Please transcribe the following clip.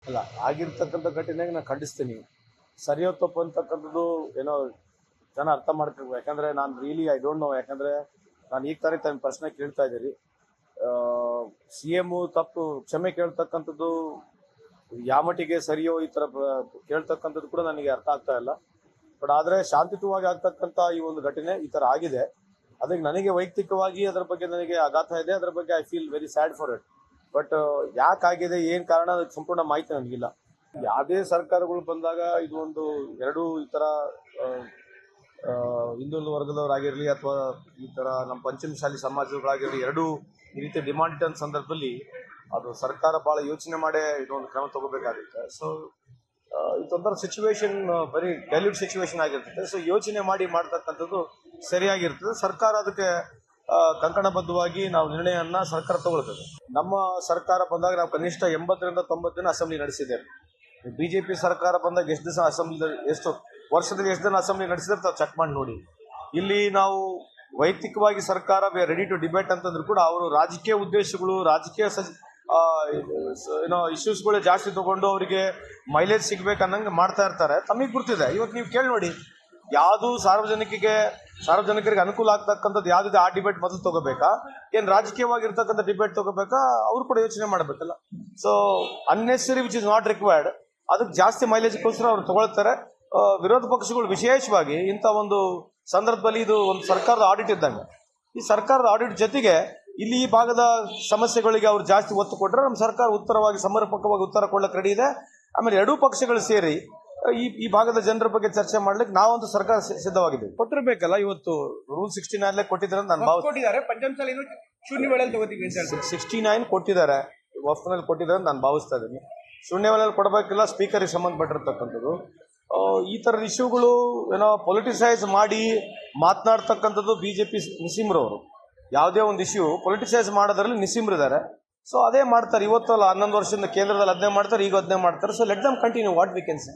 ಅಲ್ಲ, ಆಗಿರ್ತಕ್ಕಂಥ ಘಟನೆಗೆ ನಾನು ಖಂಡಿಸ್ತೀನಿ. ಸರಿಯೋ ತಪ್ಪು ಅಂತಕ್ಕಂಥದ್ದು ಏನೋ ಜನ ಅರ್ಥ ಮಾಡ್ಕೋಬೇಕು. ಯಾಕಂದರೆ ನಾನು ರಿಯಲಿ ಐ ಡೋಂಟ್ ನೋ. ಯಾಕಂದರೆ ನಾನು ಈಗ ತಮ್ಮ ಪ್ರಶ್ನೆ ಕೇಳ್ತಾ ಇದ್ದೀರಿ. ಸಿ ಎಮ್ಮು ತಪ್ಪು ಕ್ಷಮೆ ಕೇಳ್ತಕ್ಕಂಥದ್ದು ಯಾವ ಮಟ್ಟಿಗೆ ಸರಿಯೋ ಈ ಥರ ಕೇಳ್ತಕ್ಕಂಥದ್ದು ಕೂಡ ನನಗೆ ಅರ್ಥ ಆಗ್ತಾ ಇಲ್ಲ. ಬಟ್ ಆದರೆ ಶಾಂತಿಯುತವಾಗಿ ಆಗ್ತಕ್ಕಂಥ ಈ ಒಂದು ಘಟನೆ ಈ ಥರ ಆಗಿದೆ. ಅದಕ್ಕೆ ನನಗೆ ವೈಯಕ್ತಿಕವಾಗಿ ಅದರ ಬಗ್ಗೆ ನನಗೆ ಆಘಾತ ಇದೆ. ಅದರ ಬಗ್ಗೆ I feel very sad for it. But ಯಾಕಾಗಿದೆ, ಏನು ಕಾರಣ, ಅದಕ್ಕೆ ಸಂಪೂರ್ಣ ಮಾಹಿತಿ ನನಗಿಲ್ಲ. ಯಾವುದೇ ಸರ್ಕಾರಗಳು ಬಂದಾಗ ಇದು ಒಂದು ಎರಡೂ ಈ ಥರ ಹಿಂದುಳಿದ ವರ್ಗದವರಾಗಿರಲಿ ಅಥವಾ ಈ ಥರ ನಮ್ಮ ಪಂಚಮಶಾಲಿ ಸಮಾಜಗಳಾಗಿರಲಿ, ಎರಡೂ ಈ ರೀತಿ ಡಿಮಾಂಡ್ ಇಟ್ಟಂಥ ಸಂದರ್ಭದಲ್ಲಿ ಅದು ಸರ್ಕಾರ ಭಾಳ ಯೋಚನೆ ಮಾಡೇ ಇದೊಂದು ಕ್ರಮ ತಗೋಬೇಕಾಗುತ್ತೆ. ಸೊ ಇದೊಂಥರ ಸಿಚುವೇಶನ್ ಬರೀ ಡೈಲ್ಯೂಟ್ ಸಿಚುವೇಶನ್ ಆಗಿರ್ತದೆ. ಸೊ ಯೋಚನೆ ಮಾಡಿ ಮಾಡ್ತಕ್ಕಂಥದ್ದು ಸರಿಯಾಗಿರ್ತದೆ. ಸರ್ಕಾರ ಅದಕ್ಕೆ ಕಂಕಣಬದ್ಧವಾಗಿ ನಾವು ನಿರ್ಣಯವನ್ನು ಸರ್ಕಾರ ತಗೊಳ್ತದೆ. ನಮ್ಮ ಸರ್ಕಾರ ಬಂದಾಗ ನಾವು ಕನಿಷ್ಠ 80ರಿಂದ 90 ದಿನ ಅಸೆಂಬ್ಲಿ ನಡೆಸಿದ್ದೇವೆ. BJP ಸರ್ಕಾರ ಬಂದಾಗ ಎಷ್ಟು ದಿವಸ ಅಸೆಂಬ್ಲಿ, ಎಷ್ಟು ವರ್ಷದಲ್ಲಿ ಎಷ್ಟು ದಿನ ಅಸೆಂಬ್ಲಿ ನಡೆಸಿದ್ರೆ ತಾವು ಚೆಕ್ ಮಾಡಿ ನೋಡಿ. ಇಲ್ಲಿ ನಾವು ವೈಯಕ್ತಿಕವಾಗಿ ಸರ್ಕಾರ ರೆಡಿ ಟು ಡಿಬೇಟ್ ಅಂತಂದ್ರೂ ಕೂಡ ಅವರು ರಾಜಕೀಯ ಉದ್ದೇಶಗಳು, ರಾಜಕೀಯ ಏನೋ ಇಶ್ಯೂಸ್ಗಳು ಜಾಸ್ತಿ ತಗೊಂಡು ಅವರಿಗೆ ಮೈಲೇಜ್ ಸಿಗ್ಬೇಕನ್ನಂಗೆ ಮಾಡ್ತಾ ಇರ್ತಾರೆ. ತಮಗೆ ಗೊತ್ತಿದೆ. ಇವತ್ತು ನೀವು ಕೇಳಿ ನೋಡಿ, ಯಾವುದು ಸಾರ್ವಜನಿಕರಿಗೆ ಅನುಕೂಲ ಆಗ್ತಕ್ಕಂಥದ್ದು ಯಾವುದಿದೆ ಆ ಡಿಬೇಟ್ ಮೊದಲು ತಗೋಬೇಕಾ, ಏನು ರಾಜಕೀಯವಾಗಿರ್ತಕ್ಕಂಥ ಡಿಬೇಟ್ ತಗೋಬೇಕಾ, ಅವರು ಕೂಡ ಯೋಚನೆ ಮಾಡಬೇಕಲ್ಲ. So unnecessary which is not required ಅದಕ್ಕೆ ಜಾಸ್ತಿ ಮೈಲೇಜ್ಗೋಸ್ಕರ ಅವ್ರು ತಗೊಳ್ತಾರೆ. ವಿರೋಧ ಪಕ್ಷಗಳು ವಿಶೇಷವಾಗಿ ಇಂಥ ಒಂದು ಸಂದರ್ಭದಲ್ಲಿ ಇದು ಒಂದು ಸರ್ಕಾರದ ಆಡಿಟ್ ಇದ್ದಂಗೆ. ಈ ಸರ್ಕಾರದ ಆಡಿಟ್ ಜೊತೆಗೆ ಇಲ್ಲಿ ಈ ಭಾಗದ ಸಮಸ್ಯೆಗಳಿಗೆ ಅವ್ರು ಜಾಸ್ತಿ ಒತ್ತು ಕೊಟ್ಟರೆ ನಮ್ಮ ಸರ್ಕಾರ ಉತ್ತರವಾಗಿ ಸಮರ್ಪಕವಾಗಿ ಉತ್ತರ ಕೊಡ್ಲಿಕ್ಕೆ ರೆಡಿ ಇದೆ. ಆಮೇಲೆ ಎರಡೂ ಪಕ್ಷಗಳು ಸೇರಿ ಈ ಭಾಗದ ಜನರ ಬಗ್ಗೆ ಚರ್ಚೆ ಮಾಡ್ಲಿಕ್ಕೆ ನಾವಂತೂ ಸರ್ಕಾರ ಸಿದ್ಧವಾಗಿದ್ದೀವಿ. ಕೊಟ್ಟಿರ್ಬೇಕಲ್ಲ. ಇವತ್ತು ರೂಲ್ 69 ಕೊಟ್ಟಿದ್ದಾರೆ ಅಂತ ನಾನು ಭಾವಿಸ್ತಿದ್ದಾರೆ. 69 ಕೊಟ್ಟಿದ್ದಾರೆ, ವಫ್ನಲ್ಲಿ ಕೊಟ್ಟಿದ್ದಾರೆ ಅಂತ ನಾನು ಭಾವಿಸ್ತಾ ಇದ್ದೀನಿ. ಶೂನ್ಯವೇಳೆಯಲ್ಲಿ ಕೊಡಬೇಕಿಲ್ಲ, ಸ್ಪೀಕರಿಗೆ ಸಂಬಂಧಪಟ್ಟಿರ್ತಕ್ಕಂಥದ್ದು. ಈ ಥರದ ಇಶ್ಯೂಗಳು ಏನೋ ಪೊಲಿಟಿಸೈಸ್ ಮಾಡಿ ಮಾತನಾಡ್ತಕ್ಕಂಥದ್ದು BJP ನಿಸೀಮ್ರವರು. ಯಾವುದೇ ಒಂದು ಇಶ್ಯೂ ಪೊಲಿಟಿಸೈಸ್ ಮಾಡೋದ್ರಲ್ಲಿ ನಿಸೀಮ್ರಿದ್ದಾರೆ. ಸೊ ಅದೇ ಮಾಡ್ತಾರೆ. ಇವತ್ತು ಅಲ್ಲ 11 ವರ್ಷದಿಂದ ಕೇಂದ್ರದಲ್ಲಿ ಅದನ್ನೇ ಮಾಡ್ತಾರೆ, ಈಗ ಅದನ್ನೇ ಮಾಡ್ತಾರೆ. So let them continue, what we can say.